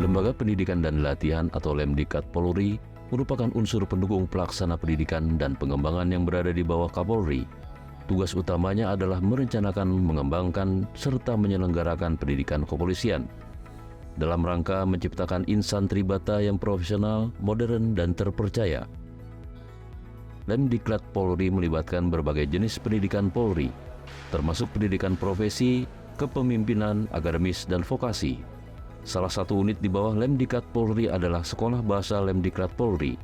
Lembaga Pendidikan dan Latihan atau Lemdiklat Polri merupakan unsur pendukung pelaksana pendidikan dan pengembangan yang berada di bawah Kapolri. Tugas utamanya adalah merencanakan, mengembangkan, serta menyelenggarakan pendidikan kepolisian dalam rangka menciptakan insan Tribata yang profesional, modern, dan terpercaya. Lemdiklat Polri melibatkan berbagai jenis pendidikan Polri, termasuk pendidikan profesi, kepemimpinan, akademis, dan vokasi. Salah satu unit di bawah Lemdiklat Polri adalah Sekolah Bahasa Lemdiklat Polri.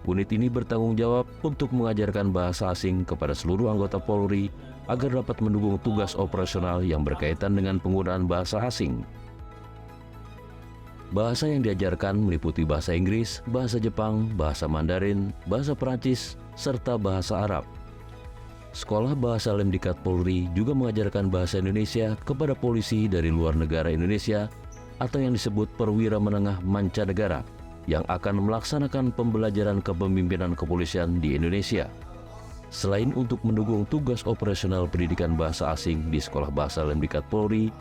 Unit ini bertanggung jawab untuk mengajarkan bahasa asing kepada seluruh anggota Polri agar dapat mendukung tugas operasional yang berkaitan dengan penggunaan bahasa asing. Bahasa yang diajarkan meliputi bahasa Inggris, bahasa Jepang, bahasa Mandarin, bahasa Perancis, serta bahasa Arab. Sekolah Bahasa Lemdiklat Polri juga mengajarkan bahasa Indonesia kepada polisi dari luar negara Indonesia atau yang disebut perwira menengah mancanegara yang akan melaksanakan pembelajaran kepemimpinan kepolisian di Indonesia. Selain untuk mendukung tugas operasional pendidikan bahasa asing di Sekolah Bahasa Lemdiklat Polri,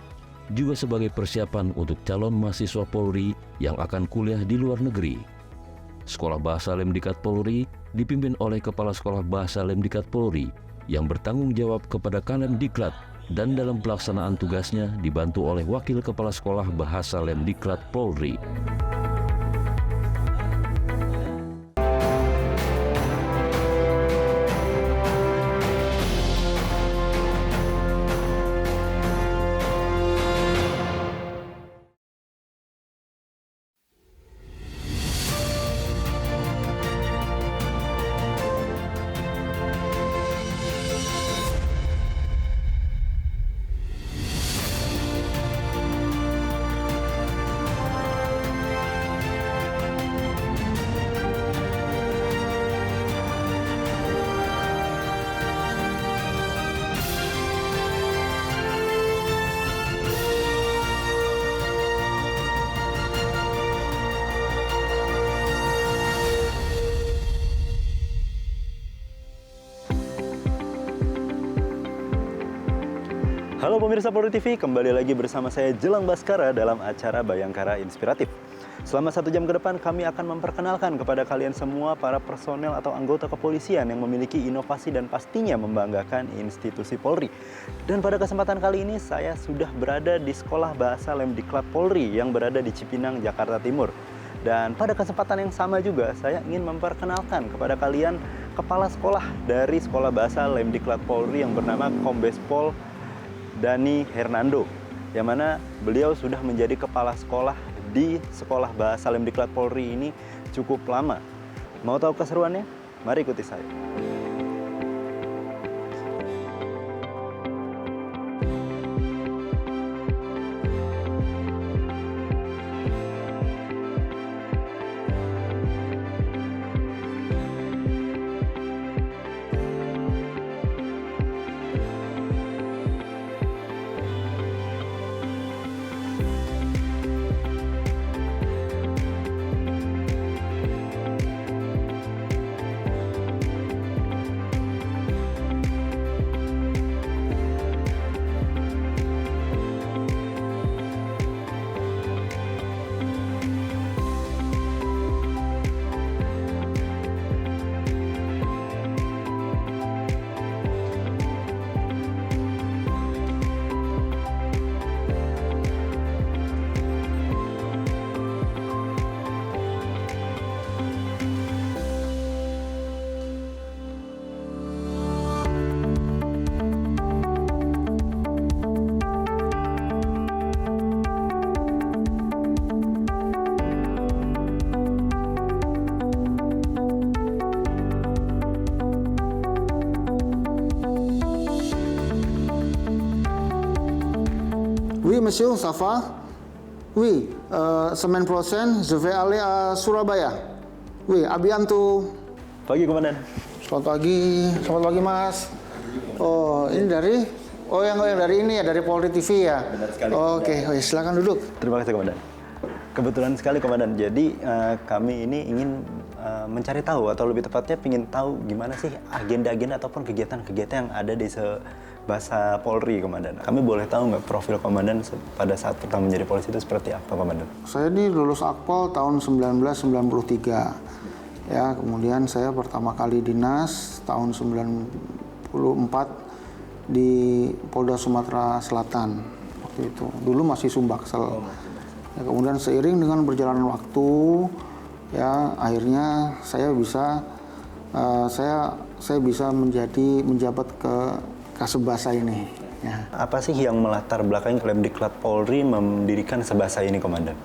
juga sebagai persiapan untuk calon mahasiswa Polri yang akan kuliah di luar negeri. Sekolah Bahasa Lemdiklat Polri dipimpin oleh Kepala Sekolah Bahasa Lemdiklat Polri yang bertanggung jawab kepada Kalemdiklat dan dalam pelaksanaan tugasnya dibantu oleh Wakil Kepala Sekolah Bahasa Lemdiklat Polri. Halo pemirsa Polri TV, kembali lagi bersama saya Jelang Baskara dalam acara Bayangkara Inspiratif. Selama 1 jam ke depan kami akan memperkenalkan kepada kalian semua para personel atau anggota kepolisian yang memiliki inovasi dan pastinya membanggakan institusi Polri. Dan pada kesempatan kali ini saya sudah berada di Sekolah Bahasa Lemdiklat Polri yang berada di Cipinang, Jakarta Timur. Dan pada kesempatan yang sama juga saya ingin memperkenalkan kepada kalian Kepala Sekolah dari Sekolah Bahasa Lemdiklat Polri yang bernama Kombes Pol Dani Hernando, yang mana beliau sudah menjadi kepala sekolah di Sekolah Bahasa Lemdiklat Polri ini cukup lama. Mau tahu keseruannya? Mari ikuti saya. Oui, monsieur, ça va? Oui, semaine prochaine, je vais aller à Surabaya. Oui, à bientôt. Pagi, Komandan. Selamat pagi Mas. Oh, ini dari? Oh, yang dari ini ya, dari Polri TV ya? Benar sekali. Oke, silakan duduk. Terima kasih, Komandan. Kebetulan sekali, Komandan. Jadi, kami ini ingin mencari tahu, atau lebih tepatnya ingin tahu gimana sih agenda-agenda ataupun kegiatan-kegiatan yang ada di bahasa Polri, Komandan. Kami boleh tahu nggak profil Komandan pada saat pertama menjadi polisi itu seperti apa, Komandan? Saya ini lulus Akpol tahun 1993. Ya, kemudian saya pertama kali dinas tahun 94 di Polda Sumatera Selatan. Waktu itu. Dulu masih Sumbaksel. Ya, kemudian seiring dengan berjalannya waktu, ya akhirnya saya bisa menjabat ke Kasubasa ini. Ya. Apa sih yang melatar belakangi Lemdiklat Polri mendirikan Sebasa ini, Komandan?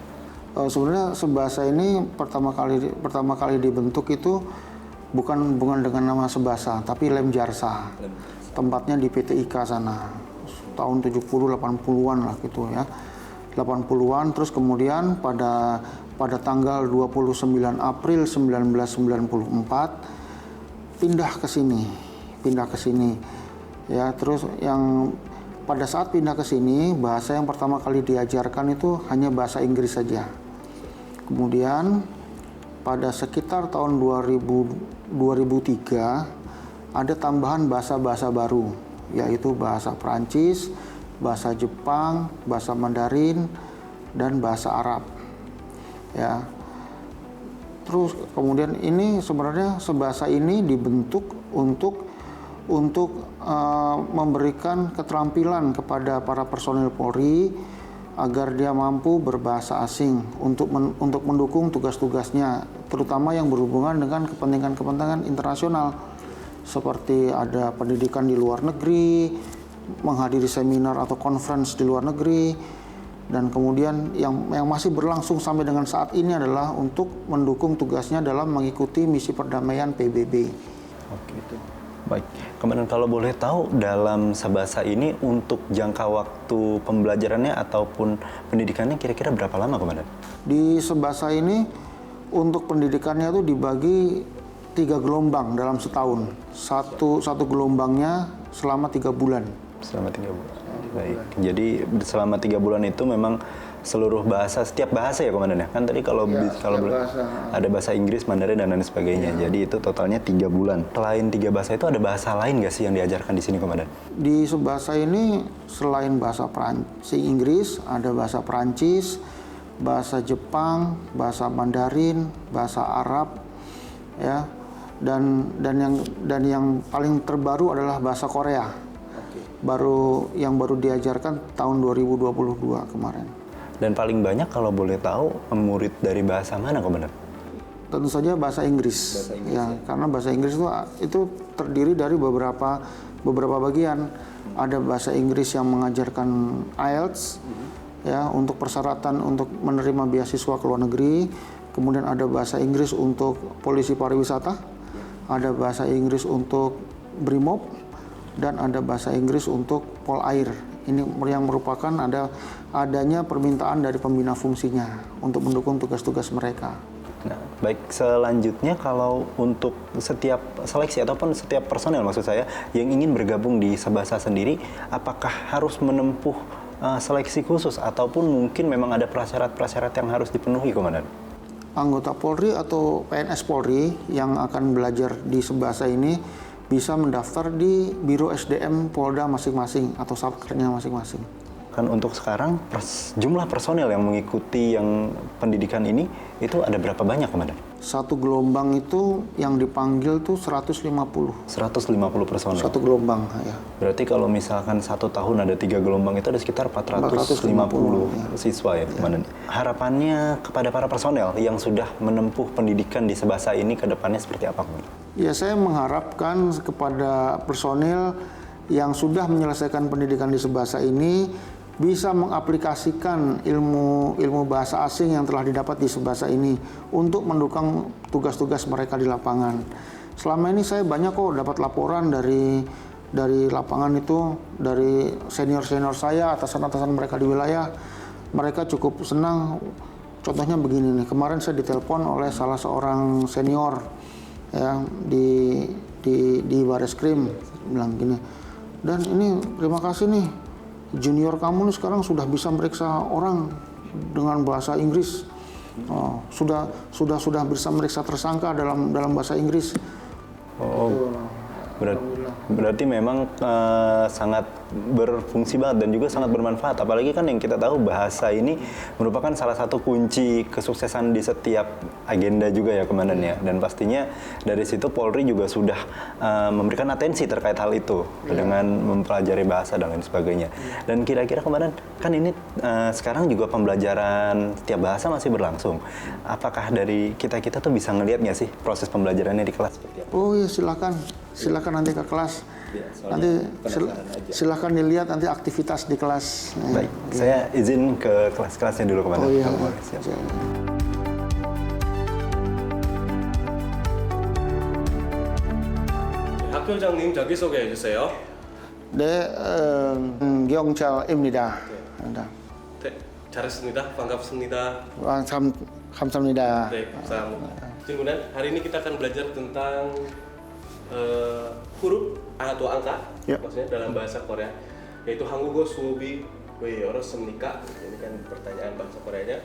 Sebenarnya Sebasa ini pertama kali dibentuk itu bukan dengan nama Sebasa, tapi Lemjarsa. Tempatnya di PT IKA sana. Tahun 70-80-an lah gitu ya. 80-an, terus kemudian pada tanggal 29 April 1994 pindah ke sini. Ya, terus yang pada saat pindah ke sini, bahasa yang pertama kali diajarkan itu hanya bahasa Inggris saja. Kemudian pada sekitar tahun 2003 ada tambahan bahasa-bahasa baru, yaitu bahasa Prancis, bahasa Jepang, bahasa Mandarin, dan bahasa Arab. Ya. Terus kemudian ini sebenarnya Sebasa ini dibentuk untuk memberikan keterampilan kepada para personil Polri agar dia mampu berbahasa asing untuk mendukung tugas-tugasnya, terutama yang berhubungan dengan kepentingan internasional, seperti ada pendidikan di luar negeri, menghadiri seminar atau conference di luar negeri, dan kemudian yang masih berlangsung sampai dengan saat ini adalah untuk mendukung tugasnya dalam mengikuti misi perdamaian PBB. Oke, itu. Baik, Komandan, kalau boleh tahu dalam Sebasa ini untuk jangka waktu pembelajarannya ataupun pendidikannya kira-kira berapa lama, Komandan? Di Sebasa ini untuk pendidikannya itu dibagi 3 gelombang dalam setahun. Satu gelombangnya selama 3 bulan. Selama 3 bulan. Baik. Jadi selama 3 bulan itu memang seluruh bahasa, setiap bahasa ya, Komandan ya? Kan tadi kalau ada bahasa Inggris, Mandarin, dan lain sebagainya. Jadi itu totalnya 3 bulan. Selain 3 bahasa itu ada bahasa lain nggak sih yang diajarkan di sini, Komandan? Di Sebasa ini selain bahasa Inggris, ada bahasa Prancis, bahasa Jepang, bahasa Mandarin, bahasa Arab, ya. Dan yang paling terbaru adalah bahasa Korea. Yang baru diajarkan tahun 2022 kemarin. Dan paling banyak kalau boleh tahu murid dari bahasa mana, Komandan? Tentu saja bahasa Inggris. Ya, karena bahasa Inggris itu terdiri dari beberapa bagian. Ada bahasa Inggris yang mengajarkan IELTS, ya, untuk persyaratan untuk menerima beasiswa ke luar negeri. Kemudian ada bahasa Inggris untuk polisi pariwisata, ada bahasa Inggris untuk BRIMOB, dan ada bahasa Inggris untuk Polair. Ini yang merupakan adanya permintaan dari pembina fungsinya untuk mendukung tugas-tugas mereka. Nah, baik, selanjutnya kalau untuk setiap seleksi ataupun setiap personel maksud saya yang ingin bergabung di Sebasa sendiri, apakah harus menempuh seleksi khusus ataupun mungkin memang ada prasyarat-prasyarat yang harus dipenuhi, Komandan? Anggota Polri atau PNS Polri yang akan belajar di Sebasa ini bisa mendaftar di Biro SDM Polda masing-masing atau Satkernya masing-masing. Kan untuk sekarang jumlah personel yang mengikuti yang pendidikan ini itu ada berapa banyak, Komandan? Satu gelombang itu yang dipanggil tuh 150. 150 personel? Satu gelombang, ya. Berarti kalau misalkan 1 tahun ada 3 gelombang itu ada sekitar 450 ya. Siswa ya, Komandan? Harapannya kepada para personel yang sudah menempuh pendidikan di Sebasa ini ke depannya seperti apa, Komandan? Ya, saya mengharapkan kepada personil yang sudah menyelesaikan pendidikan di Sebasa ini bisa mengaplikasikan ilmu bahasa asing yang telah didapat di Sebasa ini untuk mendukung tugas-tugas mereka di lapangan. Selama ini saya banyak kok dapat laporan dari lapangan itu, dari senior-senior saya, atasan-atasan mereka di wilayah. Mereka cukup senang. Contohnya begini nih, kemarin saya ditelepon oleh salah seorang senior ya di Bareskrim, bilang gini, dan ini terima kasih nih, junior kamu nih sekarang sudah bisa meriksa orang dengan bahasa Inggris, sudah bisa meriksa tersangka dalam bahasa Inggris. Berarti memang sangat berfungsi banget dan juga sangat bermanfaat. Apalagi kan yang kita tahu bahasa ini merupakan salah satu kunci kesuksesan di setiap agenda juga ya Komandan ya. Dan pastinya dari situ Polri juga sudah memberikan atensi terkait hal itu dengan mempelajari bahasa dan lain sebagainya. Dan kira-kira Komandan, kan ini sekarang juga pembelajaran setiap bahasa masih berlangsung. Apakah dari kita tuh bisa ngelihat nggak sih proses pembelajarannya di kelas seperti apa? Oh iya, silakan nanti ke kelas. Nanti silakan dilihat nanti aktivitas di kelas. Baik, saya izin ke kelas-kelasnya dulu Komandan. Oh iya. Kalau boleh. Siap. 학교장님 자기소개해 주세요. 네, 경찰입니다. 네, 잘했습니다. 반갑습니다. 감사합니다. 네, 감사합니다. Kemudian hari ini kita akan belajar tentang huruf atau angka, Ya. maksudnya dalam bahasa Korea, yaitu 한국어 수업이 왜 어렵습니까? Ini kan pertanyaan bahasa Koreanya.